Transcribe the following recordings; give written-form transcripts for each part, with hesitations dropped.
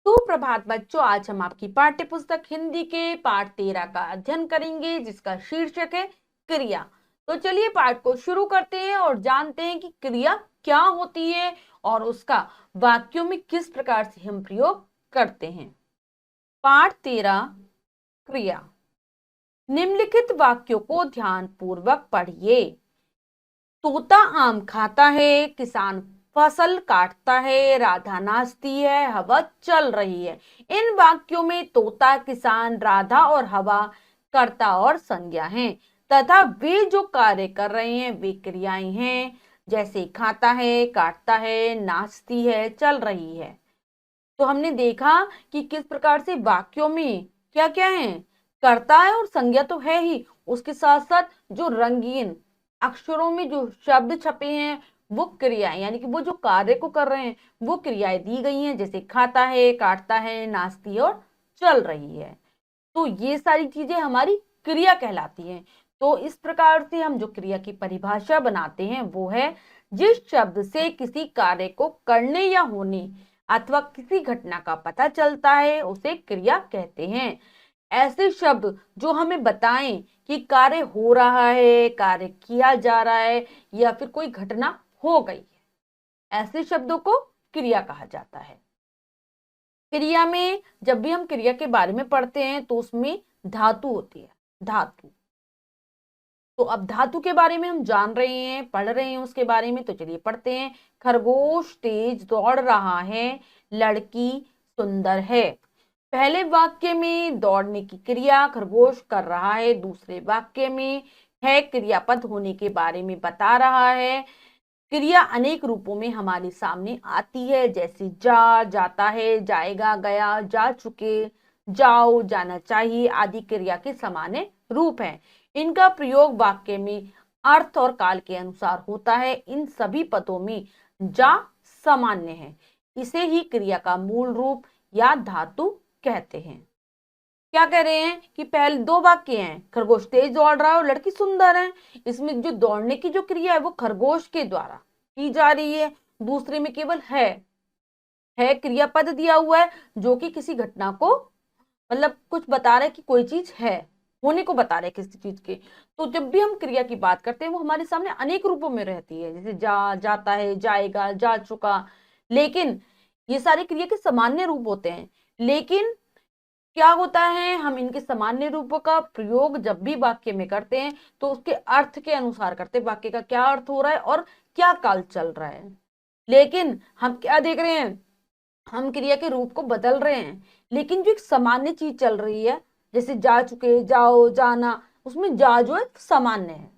सुप्रभात बच्चों, आज हम आपकी पाठ्य पुस्तक हिंदी के पाठ 13 का अध्ययन करेंगे, जिसका शीर्षक है क्रिया। तो चलिए पाठ को शुरू करते हैं और जानते हैं कि क्रिया क्या होती है और उसका वाक्यों में किस प्रकार से हम प्रयोग करते हैं। पाठ 13 क्रिया। निम्नलिखित वाक्यों को ध्यान पूर्वक पढ़िए। तोता आम खाता है, किसान फसल काटता है, राधा नाचती है, हवा चल रही है। इन वाक्यों में तोता, किसान, राधा और हवा कर्ता और संज्ञा हैं तथा वे जो कार्य कर रहे हैं वे क्रियाएं हैं, जैसे खाता है, काटता है, नाचती है, चल रही है। तो हमने देखा कि किस प्रकार से वाक्यों में क्या क्या है, कर्ता है और संज्ञा तो है ही, उसके साथ साथ जो रंगीन अक्षरों में जो शब्द छपे हैं वो क्रियाएं, यानी कि वो जो कार्य को कर रहे हैं वो क्रियाएं दी गई हैं, जैसे खाता है, काटता है, नाचती है और चल रही है। तो ये सारी चीजें हमारी क्रिया कहलाती हैं। तो इस प्रकार से हम जो क्रिया की परिभाषा बनाते हैं वो है, जिस शब्द से किसी कार्य को करने या होने अथवा किसी घटना का पता चलता है उसे क्रिया कहते हैं। ऐसे शब्द जो हमें बताएं कि कार्य हो रहा है, कार्य किया जा रहा है या फिर कोई घटना हो गई है, ऐसे शब्दों को क्रिया कहा जाता है। क्रिया में जब भी हम क्रिया के बारे में पढ़ते हैं तो उसमें धातु होती है, धातु। तो अब धातु के बारे में हम जान रहे हैं, पढ़ रहे हैं उसके बारे में, तो चलिए पढ़ते हैं। खरगोश तेज दौड़ रहा है, लड़की सुंदर है। पहले वाक्य में दौड़ने की क्रिया खरगोश कर रहा है, दूसरे वाक्य में है क्रियापद होने के बारे में बता रहा है। क्रिया अनेक रूपों में हमारे सामने आती है, जैसे जा, जाता है, जाएगा, गया, जा चुके, जाओ, जाना चाहिए आदि क्रिया के सामान्य रूप हैं। इनका प्रयोग वाक्य में अर्थ और काल के अनुसार होता है। इन सभी पदों में जा सामान्य है। इसे ही क्रिया का मूल रूप या धातु कहते हैं। क्या कह रहे हैं कि पहले दो वाक्य हैं, खरगोश तेज दौड़ रहा है और लड़की सुंदर है। इसमें जो दौड़ने की जो क्रिया है वो खरगोश के द्वारा की जा रही है। दूसरे में केवल है क्रियापद दिया हुआ है जो कि किसी घटना को मतलब कुछ बता रहा है कि कोई चीज है, होने को बता रहे हैं किसी चीज के। तो जब भी हम क्रिया की बात करते हैं वो हमारे सामने अनेक रूपों में रहती है, जैसे जा, जाता है, जाएगा, जा चुका। लेकिन ये सारे क्रिया के सामान्य रूप होते हैं। लेकिन क्या होता है, हम इनके सामान्य रूपों का प्रयोग जब भी वाक्य में करते हैं तो उसके अर्थ के अनुसार करते हैं, वाक्य का क्या अर्थ हो रहा है और क्या काल चल रहा है। लेकिन हम क्या देख रहे हैं, हम क्रिया के रूप को बदल रहे हैं, लेकिन जो एक सामान्य चीज चल रही है, जैसे जा चुके, जाओ, जाना, उसमें जा जो है सामान्य है,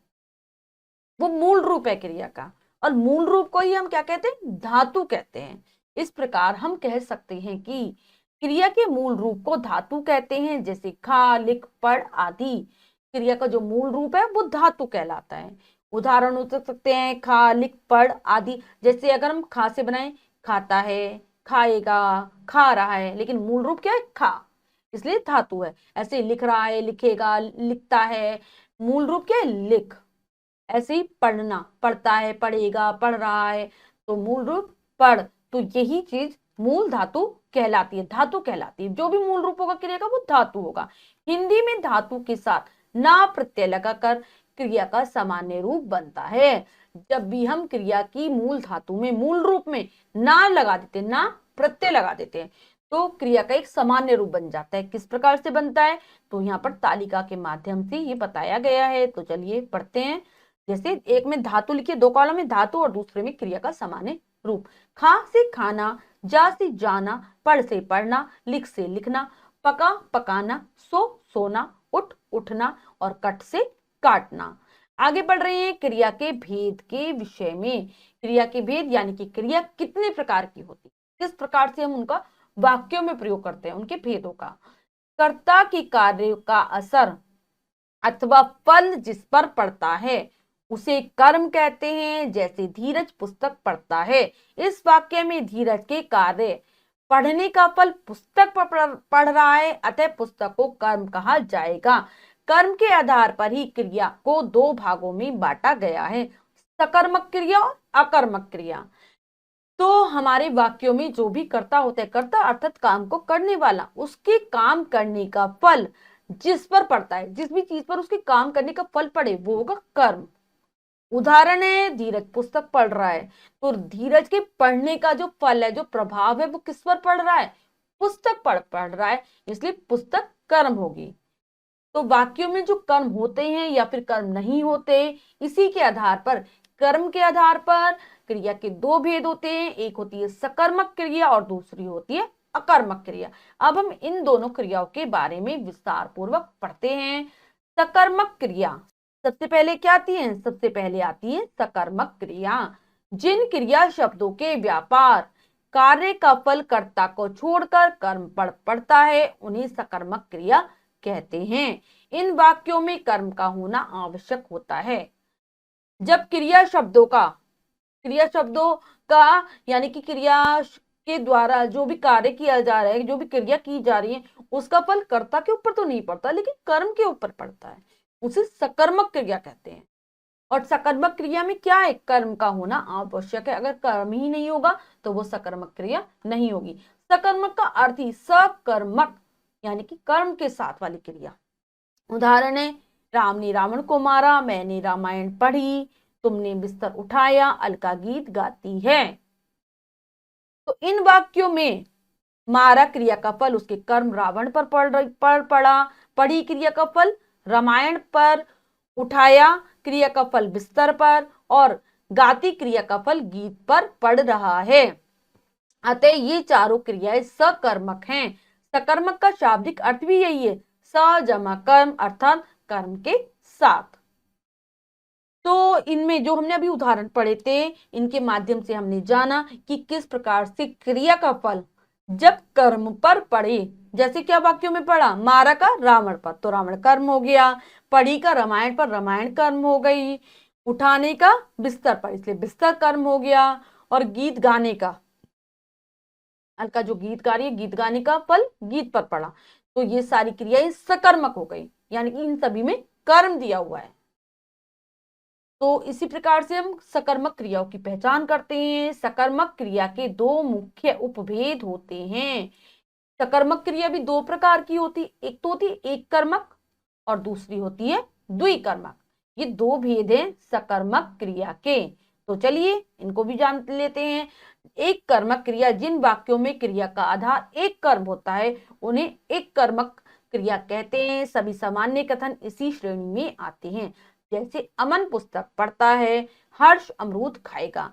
वो मूल रूप है क्रिया का। और मूल रूप को ही हम क्या कहते हैं, धातु कहते हैं। इस प्रकार हम कह सकते हैं कि क्रिया के मूल रूप को धातु कहते हैं, जैसे खा, लिख, पढ़ आदि। क्रिया का जो मूल रूप है वो धातु कहलाता है। उदाहरण हो सकते हैं खा, लिख, पढ़ आदि। जैसे अगर हम खा से बनाए, खाता है, खाएगा, खा रहा है, लेकिन मूल रूप क्या है, खा, इसलिए धातु है। ऐसे लिख रहा है, लिखेगा, लिखता है, मूल रूप क्या है, लिख। ऐसे ही पढ़ना, पढ़ता है, पढ़ेगा, पढ़ रहा है, तो मूल रूप पढ़। तो यही चीज मूल धातु कहलाती है, धातु कहलाती है। जो भी मूल रूप होगा क्रिया का वो धातु होगा। हिंदी में धातु के साथ ना प्रत्यय लगाकर क्रिया का सामान्य रूप बनता है। जब भी हम क्रिया की मूल धातु में, मूल रूप में ना लगा देते, ना प्रत्यय लगा देते हैं, तो क्रिया का एक सामान्य रूप बन जाता है। किस प्रकार से बनता है, तो यहाँ पर तालिका के माध्यम से ये बताया गया है। तो चलिए पढ़ते हैं। जैसे एक में धातु लिखिए, दो कॉलम में धातु और दूसरे में क्रिया का सामान्य रूप। खा से खाना, जा से जाना, पढ़ से पढ़ना, लिख से लिखना, पका पकाना, सो सोना, उठ उठना और कट से काटना। आगे बढ़ रहे हैं क्रिया के भेद के विषय में। क्रिया के भेद यानी कि क्रिया कितने प्रकार की होती है, किस प्रकार से हम उनका वाक्यों में प्रयोग करते हैं, उनके भेदों का। कर्ता के कार्य का असर अथवा फल जिस पर पड़ता है उसे कर्म कहते हैं। जैसे धीरज पुस्तक पढ़ता है, इस वाक्य में धीरज के कार्य पढ़ने का फल पुस्तक पर पढ़ रहा है, अतः पुस्तक को कर्म कहा जाएगा। कर्म के आधार पर ही क्रिया को दो भागों में बांटा गया है, सकर्मक क्रिया और अकर्मक क्रिया। तो हमारे वाक्यों में जो भी कर्ता होता है, कर्ता अर्थात काम को करने वाला, उसके काम करने का फल जिस पर पड़ता है, जिस भी चीज पर उसके काम करने का फल पड़े वो होगा कर्म। उदाहरण है, धीरज पुस्तक पढ़ रहा है, तो धीरज के पढ़ने का जो फल है, जो प्रभाव है, वो किस पर पड़ रहा है, पुस्तक पढ़ रहा है, इसलिए पुस्तक कर्म होगी। तो वाक्यों में जो कर्म होते हैं या फिर कर्म नहीं होते, इसी के आधार पर, कर्म के आधार पर क्रिया के दो भेद होते हैं, एक होती है सकर्मक क्रिया और दूसरी होती है अकर्मक क्रिया। अब हम इन दोनों क्रियाओं के बारे में विस्तार पूर्वक पढ़ते हैं। सकर्मक क्रिया सबसे पहले क्या आती है, सबसे पहले आती है सकर्मक क्रिया। जिन क्रिया शब्दों के व्यापार कार्य का फल कर्ता को छोड़कर कर्म पर पड़ता है उन्हें सकर्मक क्रिया कहते हैं। इन वाक्यों में कर्म का होना आवश्यक होता है। जब क्रिया शब्दों का यानी कि क्रिया के द्वारा जो भी कार्य किया जा रहा है, जो भी क्रिया की जा रही है, उसका फल कर्ता के ऊपर तो नहीं पड़ता लेकिन कर्म के ऊपर पड़ता है, उसे सकर्मक क्रिया कहते हैं। और सकर्मक क्रिया में क्या है, कर्म का होना आवश्यक है। अगर कर्म ही नहीं होगा तो वो सकर्मक क्रिया नहीं होगी। सकर्मक का अर्थ ही सकर्मक यानी कि कर्म के साथ वाली क्रिया। उदाहरण है, राम ने रावण को मारा, मैंने रामायण पढ़ी, तुमने बिस्तर उठाया, अलका गीत गाती है। तो इन वाक्यों में मारा क्रिया का फल उसके कर्म रावण पर पड़ा, पढ़ी क्रिया का फल रामायण पर, उठाया क्रिया का फल बिस्तर पर और गाती क्रिया का फल गीत पर पड़ रहा है। अतः ये चारों क्रियाएं सकर्मक हैं। सकर्मक का शाब्दिक अर्थ भी यही है, स जमा कर्म अर्थात कर्म के साथ। तो इनमें जो हमने अभी उदाहरण पढ़े थे, इनके माध्यम से हमने जाना कि किस प्रकार से क्रिया का फल जब कर्म पर पड़े, जैसे क्या वाक्यों में पढ़ा, मारा का रावण पर तो रावण कर्म हो गया, पढ़ी का रामायण पर रामायण कर्म हो गई, उठाने का बिस्तर पर इसलिए बिस्तर कर्म हो गया, और गीत गाने का, अलका जो गीत गा रही है, गीत गाने का फल गीत पर पड़ा। तो ये सारी क्रियाएं सकर्मक हो गई, यानी कि इन सभी में कर्म दिया हुआ है। तो इसी प्रकार से हम सकर्मक क्रियाओं की पहचान करते हैं। सकर्मक क्रिया के दो मुख्य उपभेद होते हैं। सकर्मक क्रिया भी दो प्रकार की होती, एक तो होती है एक कर्मक और दूसरी होती है द्विकर्मक। ये दो भेद हैं सकर्मक क्रिया के। तो चलिए इनको भी जान लेते हैं। एक कर्मक क्रिया, जिन वाक्यों में क्रिया का आधार एक कर्म होता है उन्हें एक कर्मक क्रिया कहते हैं। सभी सामान्य कथन इसी श्रेणी में आते हैं, जैसे अमन पुस्तक पढ़ता है, हर्ष अमरूद खाएगा।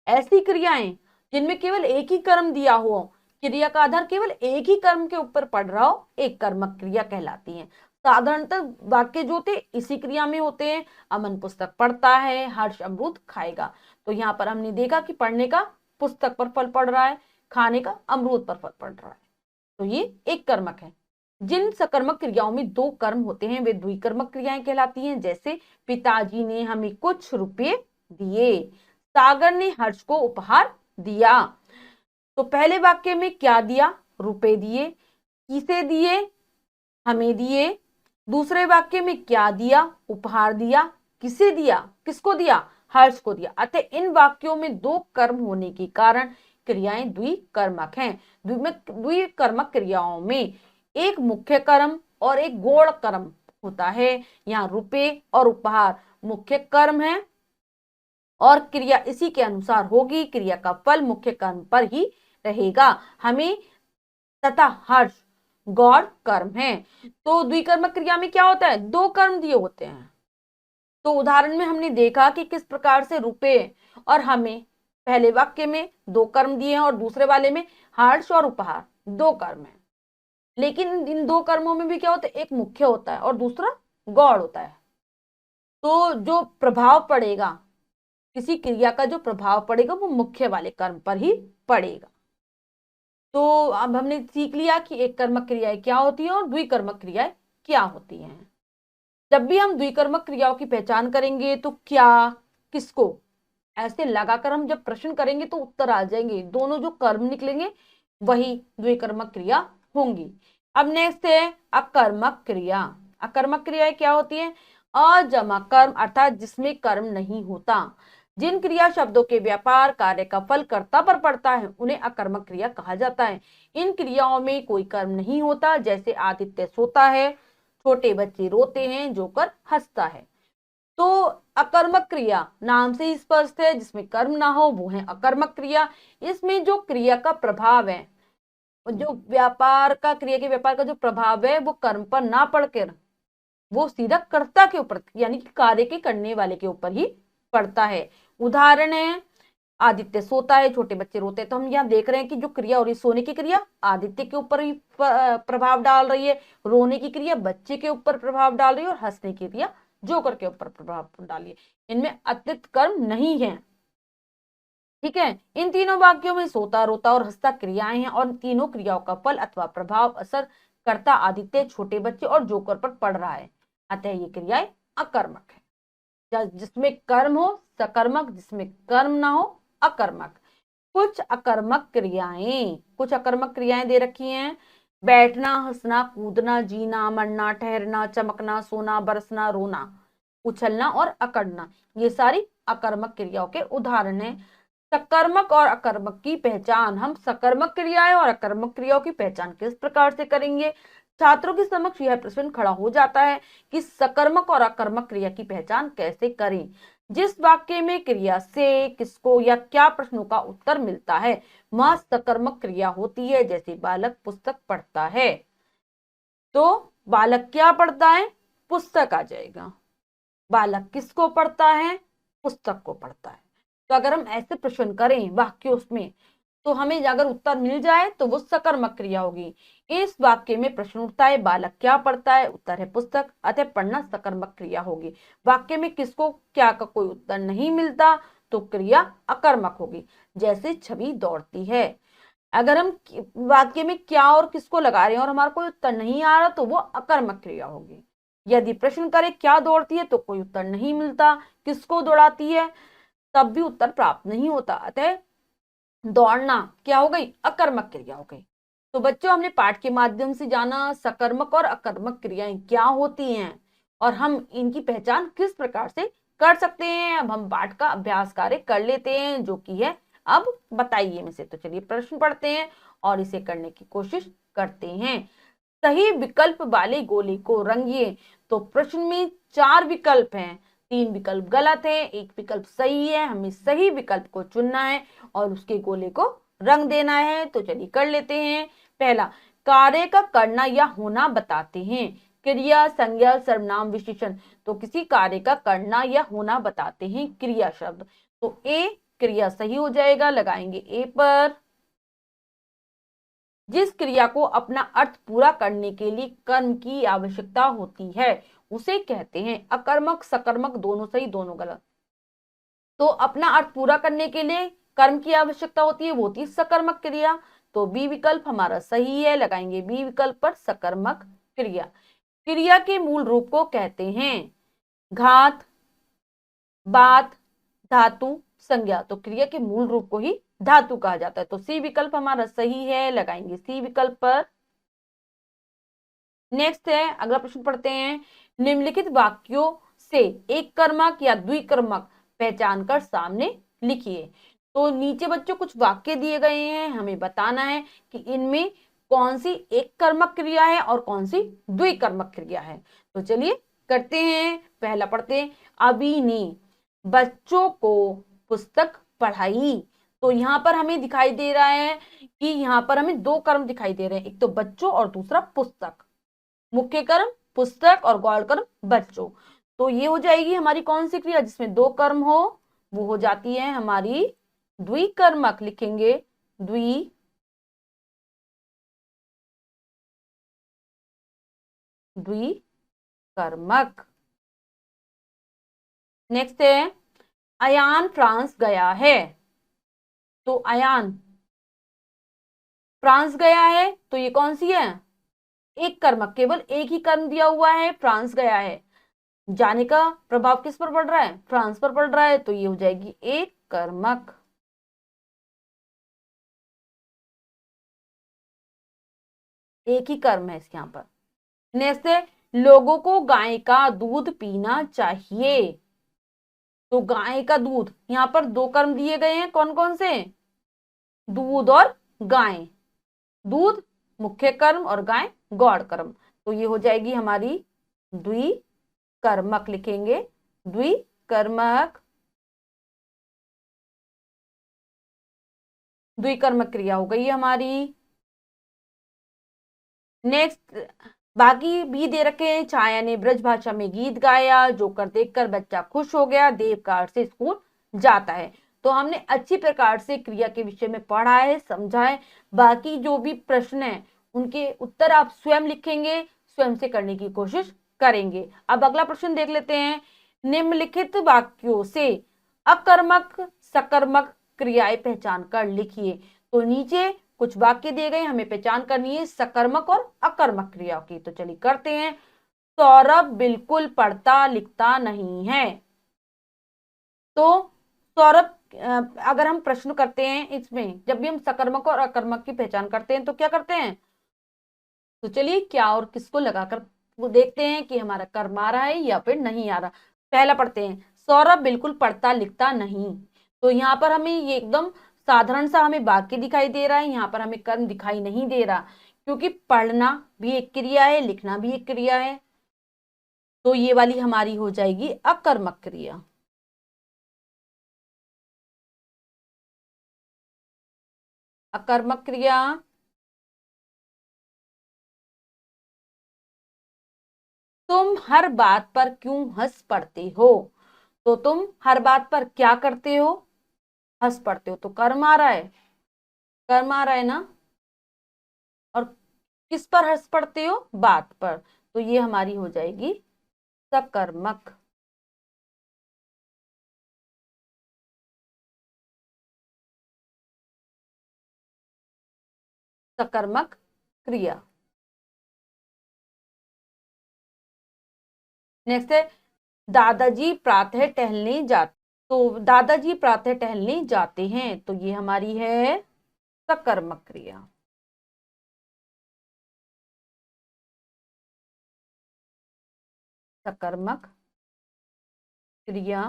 ऐसी क्रियाएं जिनमें केवल एक ही कर्म दिया हो, क्रिया का आधार केवल एक ही कर्म के ऊपर पड़ रहा हो, एक कर्मक क्रिया कहलाती हैं। साधारणतः वाक्य जो थे इसी क्रिया में होते हैं, अमन पुस्तक पढ़ता है, हर्ष अमरूद खाएगा। तो यहाँ पर हमने देखा कि पढ़ने का पुस्तक पर फल पड़ रहा है, खाने का अमरूद पर फल पड़ रहा है, तो ये एक कर्मक है। जिन सकर्मक क्रियाओं में दो कर्म होते हैं वे द्विकर्मक क्रियाएं कहलाती हैं, जैसे पिताजी ने हमें कुछ रुपए दिए, सागर ने हर्ष को उपहार दिया। तो पहले वाक्य में क्या दिया, रुपए दिए, किसे दिए, हमें दिए। दूसरे वाक्य में क्या दिया, उपहार दिया, किसे दिया, किसको दिया, हर्ष को दिया। अतः इन वाक्यों में दो कर्म होने के कारण क्रियाएं द्विकर्मक हैं। द्विकर्मक क्रियाओं में एक मुख्य कर्म और एक गौण कर्म होता है। यहाँ रुपए और उपहार मुख्य कर्म है और क्रिया इसी के अनुसार होगी, क्रिया का फल मुख्य कर्म पर ही रहेगा। हमें तथा हर्ष गौण कर्म है। तो द्विकर्मक क्रिया में क्या होता है, दो कर्म दिए होते हैं। तो उदाहरण में हमने देखा कि किस प्रकार से रुपए और हमें पहले वाक्य में दो कर्म दिए हैं और दूसरे वाले में हर्ष और उपहार दो कर्म है। लेकिन इन दो कर्मों में भी क्या होता है, एक मुख्य होता है और दूसरा गौण होता है। तो जो प्रभाव पड़ेगा, किसी क्रिया का जो प्रभाव पड़ेगा वो मुख्य वाले कर्म पर ही पड़ेगा। तो अब हमने सीख लिया कि एक कर्मक क्रियाएं क्या होती है और द्विकर्मक क्रियाएं क्या होती हैं। जब भी हम द्विकर्मक क्रियाओं की पहचान करेंगे तो क्या, किसको, ऐसे लगाकर हम जब प्रश्न करेंगे तो उत्तर आ जाएंगे, दोनों जो कर्म निकलेंगे वही द्विकर्मक क्रिया होंगी। अब नेक्स्ट है अकर्मक क्रिया। अकर्मक क्रियाएं क्या होती है, अजमा कर्म अर्थात जिसमें कर्म नहीं होता। जिन क्रिया शब्दों के व्यापार कार्य का फल कर्ता पर पड़ता है उन्हें अकर्मक क्रिया कहा जाता है। इन क्रियाओं में कोई कर्म नहीं होता, जैसे आदित्य सोता है, छोटे बच्चे रोते हैं, जोकर हंसता है। तो अकर्मक क्रिया नाम से ही स्पष्ट है, जिसमें कर्म ना हो वो है अकर्मक क्रिया। इसमें जो क्रिया का प्रभाव है, जो व्यापार का, क्रिया के व्यापार का जो प्रभाव है वो कर्म पर ना पड़कर वो सीधा कर्ता के ऊपर, यानी कि कार्य के करने वाले के ऊपर ही पड़ता है। उदाहरण है, आदित्य सोता है, छोटे बच्चे रोते हैं। तो हम यहाँ देख रहे हैं कि जो क्रिया हो रही है, सोने की क्रिया आदित्य के ऊपर ही प्रभाव डाल रही है, रोने की क्रिया बच्चे के ऊपर प्रभाव डाल रही है, और हंसने की क्रिया जोकर के ऊपर प्रभाव डाल रही है। इनमें अतिरिक्त कर्म नहीं है। ठीक है, इन तीनों वाक्यों में सोता, रोता और हंसता क्रियाएं हैं, और तीनों क्रियाओं का फल अथवा प्रभाव असर कर्ता आदित्य, छोटे बच्चे और जोकर पर पड़ रहा है। अतः ये क्रियाएं अकर्मक है। जिसमें कर्म हो सकर्मक, जिसमें कर्म ना हो अकर्मक। कुछ अकर्मक क्रियाएं दे रखी हैं। बैठना, हंसना, कूदना, जीना, मरना, ठहरना, चमकना, सोना, बरसना, रोना, उछलना और अकड़ना, ये सारी अकर्मक क्रियाओं के उदाहरण हैं। सकर्मक और अकर्मक की पहचान, हम सकर्मक क्रियाएं और अकर्मक क्रियाओं की पहचान किस प्रकार से करेंगे? छात्रों के समक्ष यह प्रश्न खड़ा हो जाता है कि सकर्मक और अकर्मक क्रिया की पहचान कैसे करें। जिस वाक्य में क्रिया से, किसको या क्या प्रश्नों का उत्तर मिलता है वह सकर्मक क्रिया होती है। जैसे बालक पुस्तक पढ़ता है, तो बालक क्या पढ़ता है? पुस्तक आ जाएगा। बालक किसको पढ़ता है? पुस्तक को पढ़ता है। तो अगर हम ऐसे प्रश्न करें वाक्यों में, तो हमें अगर उत्तर मिल जाए तो वो सकर्मक क्रिया होगी। इस वाक्य में प्रश्न उठता है बालक क्या पढ़ता है, उत्तर है पुस्तक, अतः पढ़ना सकर्मक क्रिया होगी। वाक्य में किसको क्या का कोई उत्तर नहीं मिलता तो क्रिया अकर्मक होगी। जैसे छवि दौड़ती है, अगर हम वाक्य में क्या और किसको लगा रहे हैं और हमारा कोई उत्तर नहीं आ रहा तो वो अकर्मक क्रिया होगी। यदि प्रश्न करें क्या दौड़ती है तो कोई उत्तर नहीं मिलता, किसको दौड़ाती है तब भी उत्तर प्राप्त नहीं होता, अतः दौड़ना क्या हो गई? अकर्मक क्रिया हो गई। तो बच्चों, हमने पाठ के माध्यम से जाना सकर्मक और अकर्मक क्रियाएं क्या होती हैं और हम इनकी पहचान किस प्रकार से कर सकते हैं। अब हम पाठ का अभ्यास कार्य कर लेते हैं, जो कि है अब बताइए में से। तो चलिए प्रश्न पढ़ते हैं और इसे करने की कोशिश करते हैं। सही विकल्प वाले गोले को रंगिए। तो प्रश्न में 4 विकल्प हैं, 3 विकल्प गलत है, 1 विकल्प सही है। हमें सही विकल्प को चुनना है और उसके गोले को रंग देना है। तो चलिए कर लेते हैं। पहला, कार्य का करना या होना बताते हैं। क्रिया, संज्ञा, सर्वनाम, विशेषण। तो किसी कार्य का करना या होना बताते हैं क्रिया शब्द। तो ए क्रिया सही हो जाएगा, लगाएंगे ए पर। जिस क्रिया को अपना अर्थ पूरा करने के लिए कर्म की आवश्यकता होती है उसे कहते हैं अकर्मक। सकर्मक दोनों सही, दोनों गलत। तो अपना अर्थ पूरा करने के लिए कर्म की आवश्यकता होती है, वो होती सकर्मक क्रिया। तो बी विकल्प हमारा सही है, लगाएंगे बी विकल्प पर सकर्मक क्रिया। क्रिया के मूल रूप को कहते हैं घात, बात, धातु, संज्ञा। तो क्रिया के मूल रूप को ही धातु कहा जाता है। तो सी विकल्प हमारा सही है, लगाएंगे सी विकल्प पर। नेक्स्ट है, अगला प्रश्न पढ़ते हैं। निम्नलिखित वाक्यों से एक कर्मक या द्विकर्मक पहचान कर सामने लिखिए। तो नीचे बच्चों कुछ वाक्य दिए गए हैं, हमें बताना है कि इनमें कौन सी एक कर्मक क्रिया है और कौन सी द्विकर्मक क्रिया है। तो चलिए करते हैं। पहला पढ़ते हैं, अभी ने बच्चों को पुस्तक पढ़ाई। तो यहाँ पर हमें दिखाई दे रहा है कि यहाँ पर हमें 2 कर्म दिखाई दे रहे हैं, एक तो बच्चों और दूसरा पुस्तक। मुख्य कर्म पुस्तक और गौण कर्म बच्चों। तो ये हो जाएगी हमारी कौन सी क्रिया जिसमें 2 कर्म हो, वो हो जाती है हमारी द्विकर्मक। लिखेंगे द्विकर्मक। नेक्स्ट है, अयान फ्रांस गया है। तो अयान फ्रांस गया है, तो ये कौन सी है? एक कर्मक, केवल एक ही कर्म दिया हुआ है, फ्रांस गया है। जाने का प्रभाव किस पर पड़ रहा है? फ्रांस पर पड़ रहा है, तो ये हो जाएगी एक कर्मक। एक ही कर्म है इसके यहाँ पर। नेक्स्ट है, लोगों को गाय का दूध पीना चाहिए। तो गाय का दूध, यहाँ पर दो कर्म दिए गए हैं, कौन कौन से? दूध और गाय। दूध मुख्य कर्म और गाय गौड़ कर्म। तो ये हो जाएगी हमारी द्विकर्मक, लिखेंगे द्विकर्मक, द्विकर्मक क्रिया हो गई हमारी। नेक्स्ट, बाकी भी दे रखे हैं। छाया ने ब्रज भाषा में गीत गाया, जोकर देखकर बच्चा खुश हो गया, देव कार से स्कूल जाता है। तो हमने अच्छी प्रकार से क्रिया के विषय में पढ़ा है, समझा है। बाकी जो भी प्रश्न है उनके उत्तर आप स्वयं लिखेंगे, स्वयं से करने की कोशिश करेंगे। अब अगला प्रश्न देख लेते हैं। निम्नलिखित वाक्यों से अकर्मक सकर्मक क्रियाएं पहचान कर लिखिए। तो नीचे कुछ वाक्य दिए गए, हमें पहचान करनी है सकर्मक और अकर्मक क्रिया की। तो चलिए करते हैं। सौरभ बिल्कुल पढ़ता लिखता नहीं है। तो सौरभ, अगर हम प्रश्न करते हैं इसमें, जब भी हम सकर्मक और अकर्मक की पहचान करते हैं तो क्या करते हैं? तो चलिए क्या और किसको लगाकर वो देखते हैं कि हमारा कर्म आ रहा है या फिर नहीं आ रहा। पहला पढ़ते हैं, सौरभ बिल्कुल पढ़ता लिखता नहीं। तो यहाँ पर हमें ये एकदम साधारण सा हमें वाक्य दिखाई दे रहा है, यहाँ पर हमें कर्म दिखाई नहीं दे रहा, क्योंकि पढ़ना भी एक क्रिया है, लिखना भी एक क्रिया है। तो ये वाली हमारी हो जाएगी अकर्मक क्रिया। अकर्मक क्रिया। तुम हर बात पर क्यों हंस पड़ते हो? तो तुम हर बात पर क्या करते हो? हंस पड़ते हो। तो कर्म आ रहा है, कर्म आ रहा है ना। और किस पर हंस पड़ते हो? बात पर। तो ये हमारी हो जाएगी सकर्मक। सकर्मक क्रिया। नेक्स्ट है, दादाजी प्रातः टहलने जाते। तो दादाजी प्रातः टहलने जाते हैं। तो ये हमारी है सकर्मक क्रिया। सकर्मक क्रिया।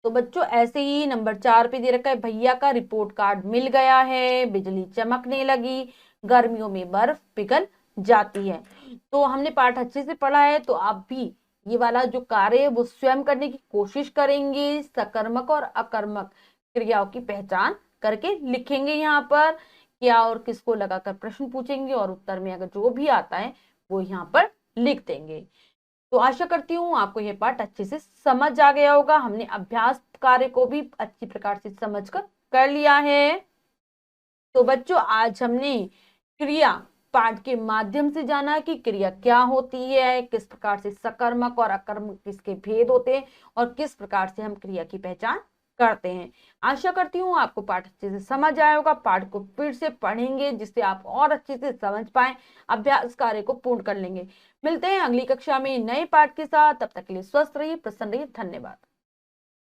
तो बच्चों ऐसे ही नंबर 4 पे दे रखा है, भैया का रिपोर्ट कार्ड मिल गया है, बिजली चमकने लगी, गर्मियों में बर्फ पिघल जाती है। तो हमने पाठ अच्छे से पढ़ा है, तो आप भी ये वाला जो कार्य है वो स्वयं करने की कोशिश करेंगे। सकर्मक और अकर्मक क्रियाओं की पहचान करके लिखेंगे यहाँ पर, क्या और किसको लगाकर प्रश्न पूछेंगे, और उत्तर में अगर जो भी आता है वो यहाँ पर लिख देंगे। तो आशा करती हूँ आपको यह पाठ अच्छे से समझ आ गया होगा। हमने अभ्यास कार्य को भी अच्छी प्रकार से समझकर कर लिया है। तो बच्चों आज हमने क्रिया पाठ के माध्यम से जाना कि क्रिया क्या होती है, किस प्रकार से सकर्मक और अकर्मक किसके भेद होते हैं, और किस प्रकार से हम क्रिया की पहचान करते हैं। आशा करती हूँ आपको पाठ अच्छे से समझ आया होगा। पाठ को फिर से पढ़ेंगे जिससे आप और अच्छे से समझ पाए, अभ्यास कार्य को पूर्ण कर लेंगे। मिलते हैं अगली कक्षा में नए पाठ के साथ। तब तक के लिए स्वस्थ रहिए, प्रसन्न रहिए। धन्यवाद।